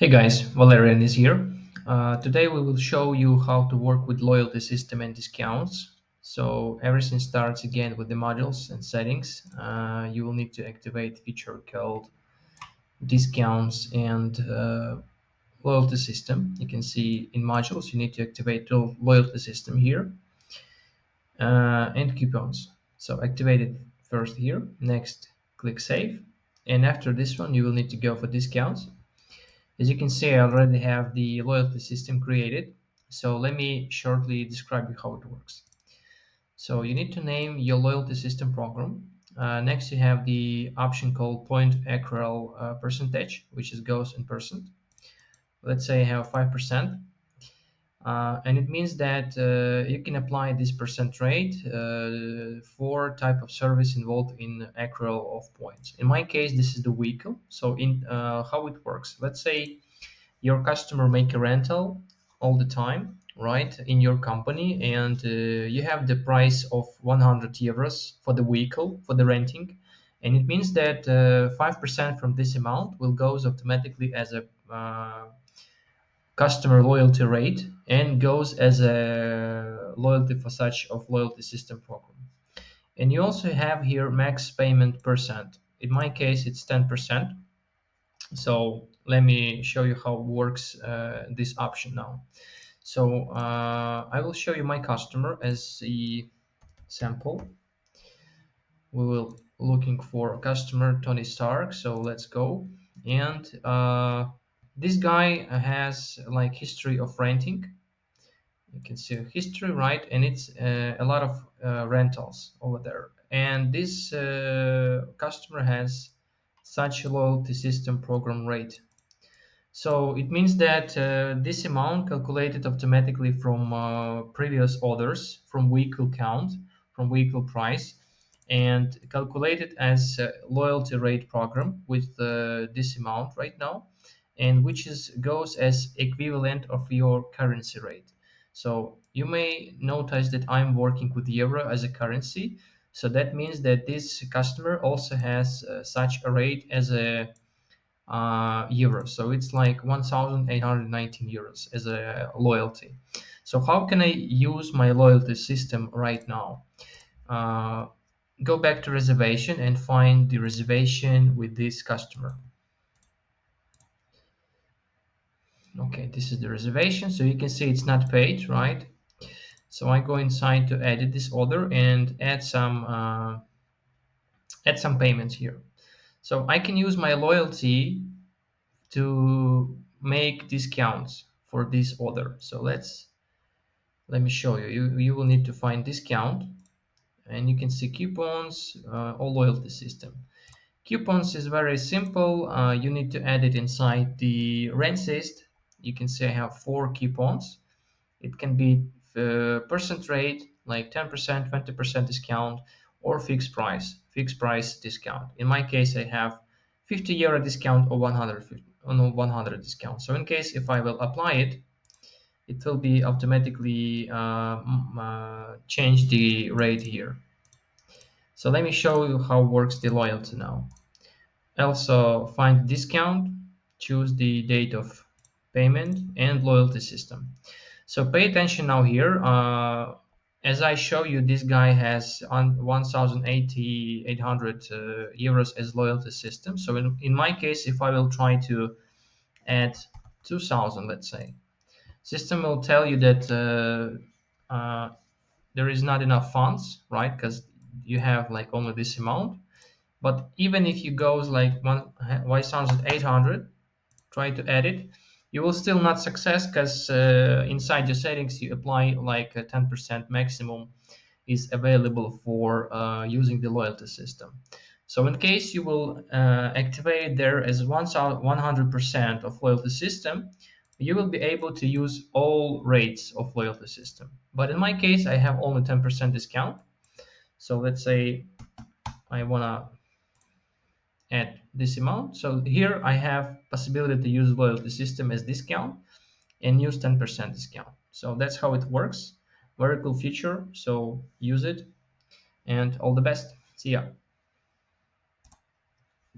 Hey guys, Valerian is here. Today we will show you how to work with loyalty system and discounts. So everything starts again with the modules and settings. You will need to activate feature called discounts and loyalty system. You can see in modules you need to activate the loyalty system here and coupons. So activate it first here. Next, click save. And after this one, you will need to go for discounts. As you can see, I already have the loyalty system created. So let me shortly describe you how it works. So you need to name your loyalty system program. Next, you have the option called point accrual percentage, which goes in percent. Let's say I have 5%. And it means that you can apply this percent rate for type of service involved in accrual of points. In my case, this is the vehicle. So in how it works, let's say your customer make a rental all the time, right, in your company, and you have the price of 100 euros for the vehicle for the renting, and it means that 5% from this amount will goes automatically as a customer loyalty rate and goes as a loyalty for such of loyalty system program. And you also have here max payment percent. In my case, it's 10%. So let me show you how it works this option now. So I will show you my customer as a sample. We will looking for a customer Tony Stark. So let's go. And this guy has like history of renting. You can see a history, right? And it's a lot of rentals over there. And this customer has such a loyalty system program rate. So it means that this amount calculated automatically from previous orders, from vehicle count, from vehicle price, and calculated as a loyalty rate program with this amount right now, and which goes as equivalent of your currency rate. So you may notice that I'm working with euro as a currency. So that means that this customer also has such a rate as a euros. So it's like 1,819 euros as a loyalty. So how can I use my loyalty system right now? Uh, Go back to reservation and find the reservation with this customer. Okay, this is the reservation. So you can see it's not paid, right? So I go inside to edit this order and add some payments here. So I can use my loyalty to make discounts for this order. So let me show you. You will need to find discount, and you can see coupons or loyalty system. Coupons is very simple. You need to add it inside the RentSyst. You can see I have 4 coupons. It can be percent rate, like 10%, 20% discount, or fixed price discount. In my case, I have 50 euro discount or 100 discount. So in case if I will apply it, it will be automatically change the rate here. So let me show you how works the loyalty now. Also find discount, choose the date of payment and loyalty system. So pay attention now here. As I show you, this guy has on 1,800 euros as loyalty system. So in my case, if I will try to add 2,000, let's say, system will tell you that there is not enough funds, right? Because you have like only this amount. But even if you goes like 1,800, try to add it, you will still not success because inside your settings you apply like a 10% maximum is available for using the loyalty system. So in case you will activate there as 100% of loyalty system, you will be able to use all rates of loyalty system. But in my case, I have only 10% discount. So let's say I wanna add this amount. So here I have possibility to use loyalty system as discount and use 10% discount. So that's how it works. Very cool feature. So use it and all the best. See ya.